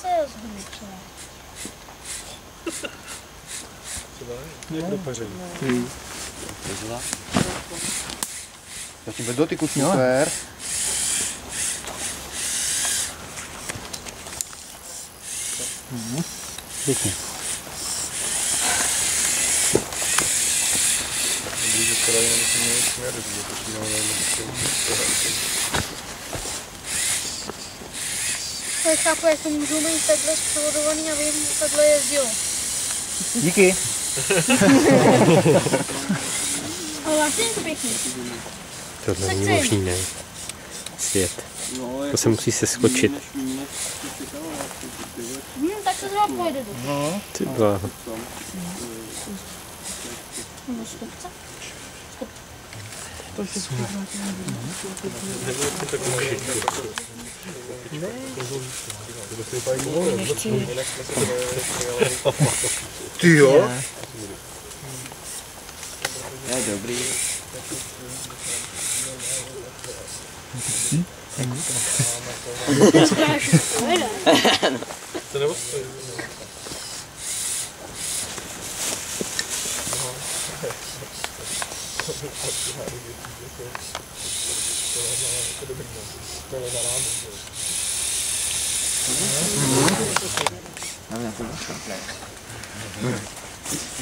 se zhodí třeba. Jak dopaření. Zatím bez dotyku, super. Pěkně. Já chápu, jak to můžou mít takhle zpřevodovaný a vím, takhle jezdilo. Díky. Ale vlastně je to pěkný. Tohle není možný, ne? Svět. To se musí seskočit. Tak se zrovna pojede do. No. Ty bláho. Nebo stopce? Ty jo? Je dobrý. To neostojí.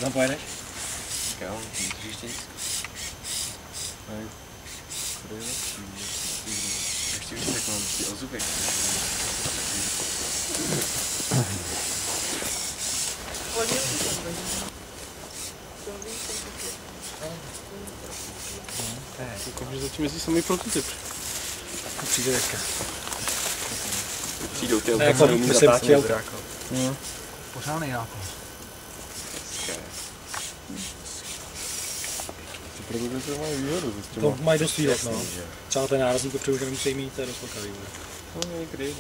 Tam pojedeš? Jo, můžeš teď. Ještě už tak mám ty ozubek. Že zatím jezdí samý prototyp. Přijde teďka. Přijdou ty jako umí zatáčet. Pořádný nápad. Prototypy mají výhodu. To mají dost výhod, no. Třeba ten nárazník dopředu, že nemusí mít, to je dost velká výhoda. No někdy,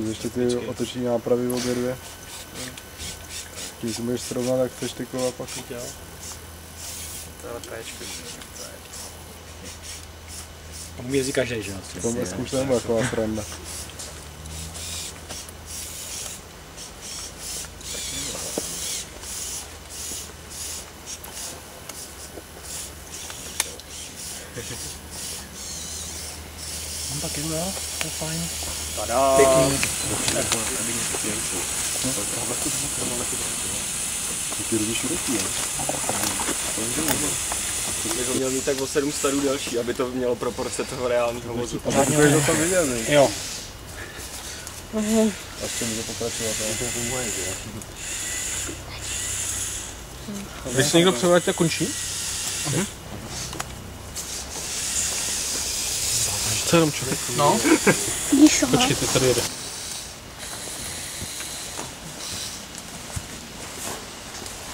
Ještě ty otoční nápravy obě dvě. Když si můžeš srovnat, tak chceš ty kola pak. Jo. ale péčky. A umí jezdí každý, že jo? To je zkušená taková sranda. Mám taky, jo? To je fajn. Tada! Pěkný. Taky různý široký, jo? Bych měl mít tak o 7 starů další, aby to mělo proporce toho reálného vozu. A tak to tam viděl, ne? Jo. A s tím může pokračovat, Když se někdo převrátí, tak končí? Co jenom člověk? No. Počkejte, tady jede.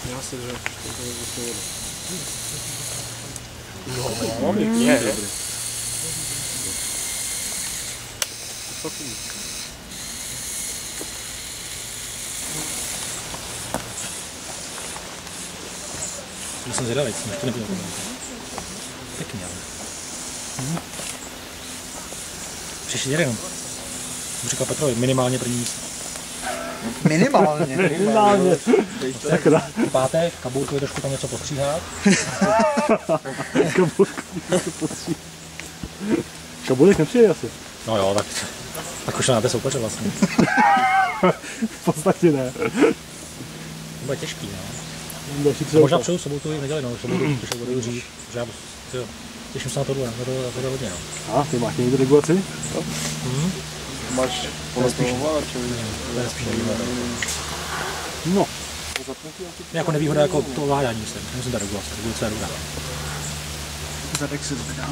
Já si že to jede. No, pěkně je. Já jsem zvědavý, jsem ještě nebyl. Pěkně, ale. Přišli jeden. Jsem říkal Petrovi, minimálně první místo. Minimálně. Minimálně. Páté, Kabulkovi trošku tam něco postříhat. Kabulek nepřijde asi. No jo, tak už máte soupeře vlastně. V podstatě ne. To bude těžký, no. Další A možná přeju sobotu i neděli, no, sobotu přišel vodu dřív, že já těším se na tohle hodně, no. A ty máš někde regulaci? Máš polepnováč, To je spíš nevýhoda. No. Jako nevýhoda jako to ovládání, myslím ta regulace je dobrá. Zadek si zvedá.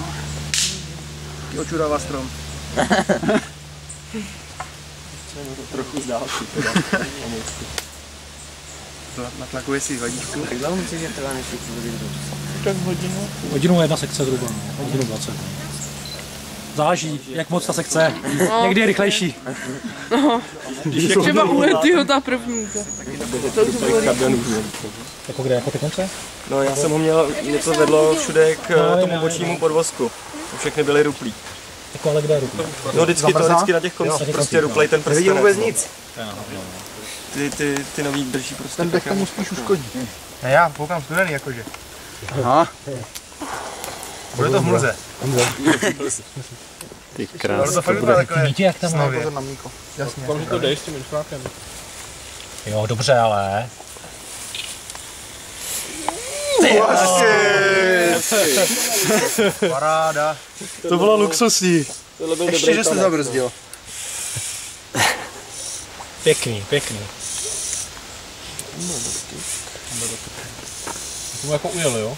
Taky očurává strom. trochu z dálky. Natlakuje si vadíčku. Tak dlouho myslíš, že trvá než to bude tak hodinu? Hodinu jedna sekce zhruba, no. Hodinu 20. No. Záleží, jak moc ta sekce. No. Někdy je rychlejší. No. Třeba u Etyho ta první. Jako kde, jako ty konce? No já jsem ho měl, něco vedlo všude k tomu bočnímu podvozku. Všechny byly ruplí. Jako ale kde ruku? No vždycky na těch koncích prostě ruplej ten prstenec. Nevidím vůbec nic. Ty nový drží prostě. Ten dech tomu spíš uškodí. Ne, já koukám studený jakože. Aha. Bude to v mlze. Ty Ale krás. to fakt vypadá takové Víte, jak tam snově. Pozor na mlíko. Jasně. Tam, že to jdeš s tím inflákem. Jo, dobře, ale... Paráda. To bylo luxusní. Ještě, že jsi zabrzdil. Pěkný, pěkný. To mu jako ujel, jo?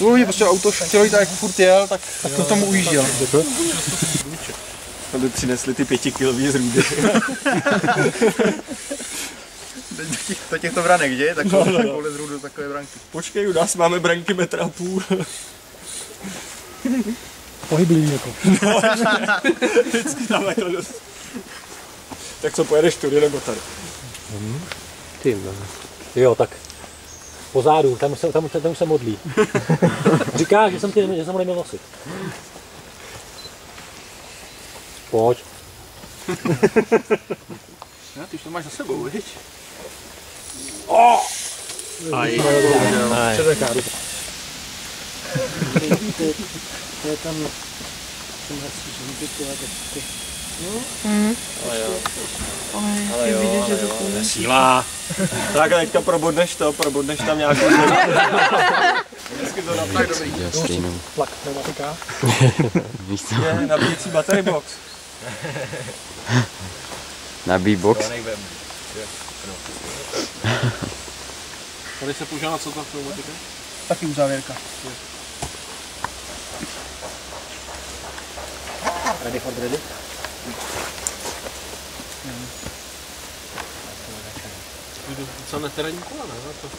No, mě prostě auto chtělo jít tak, jak furt jel, tak to tomu ujížděl. Aby přinesli ty 5kilový zrůdy. Do těchto branek, že? Takovouhle zrůdu, takové branky. Počkej, u nás máme branky 1,5 metru. Pohyblivý jako. Vždycky tam takhle dost. Tak co, pojedeš tudy nebo tady? Ty Jo, tak pozadu, tam se modlí. Říká, že jsem ho neměl nosit. Pojď. Ja, ty už to máš za sebou, viď? Aj. To je tam... Ale je vidět, že to půjde. Síla. Tak a teďka probodneš tam nějakou... Tlak pneumatika. Je nabíjecí battery box. Nabíj box. Tady se používá na co ta pneumatika? Taky uzávěrka. Ready for ready? Docela neterénní kola, ne? To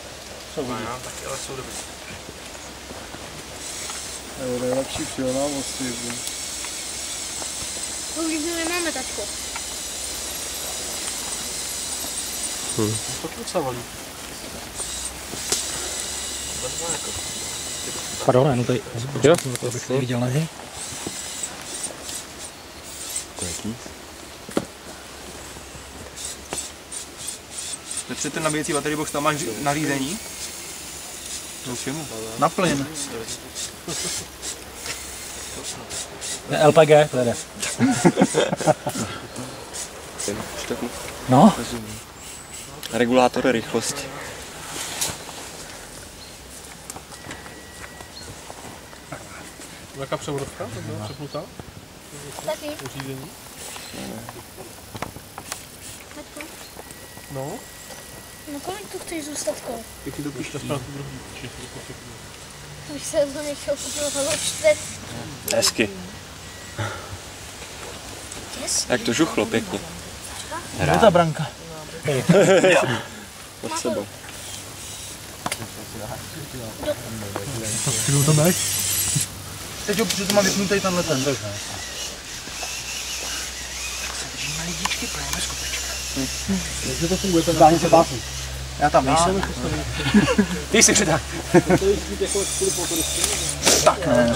jsou taky, ale jsou dobrý. To je lepší přilnavosti. To už nemáme tačko. To docela valí. Pardon, jenom tady. Jo? To bych neviděl na něj. Petře, ten nabíjecí battery box tam máš nařízení? No čemu? Na plyn. LPG, to jde. No? Regulátor rychlosti. Jaká převodovka? To byla přepnutá? Taky. Uřízení? Tačko. No. No kolik tu chceš zůstat kol? Jak ti to píšte na tu druhý? Už se to nechtěl kupovat čtvrt. Hezky. Yes. Jak to žuchlo pěkně. Kde je ta branka? Pod sebou. Kdo tam máš? Teď jo, protože to má vypnutý tenhle ten. Takže to funguje ten Dání se pásy. Já tam nejsem. Ty jsi předá. Tak ne.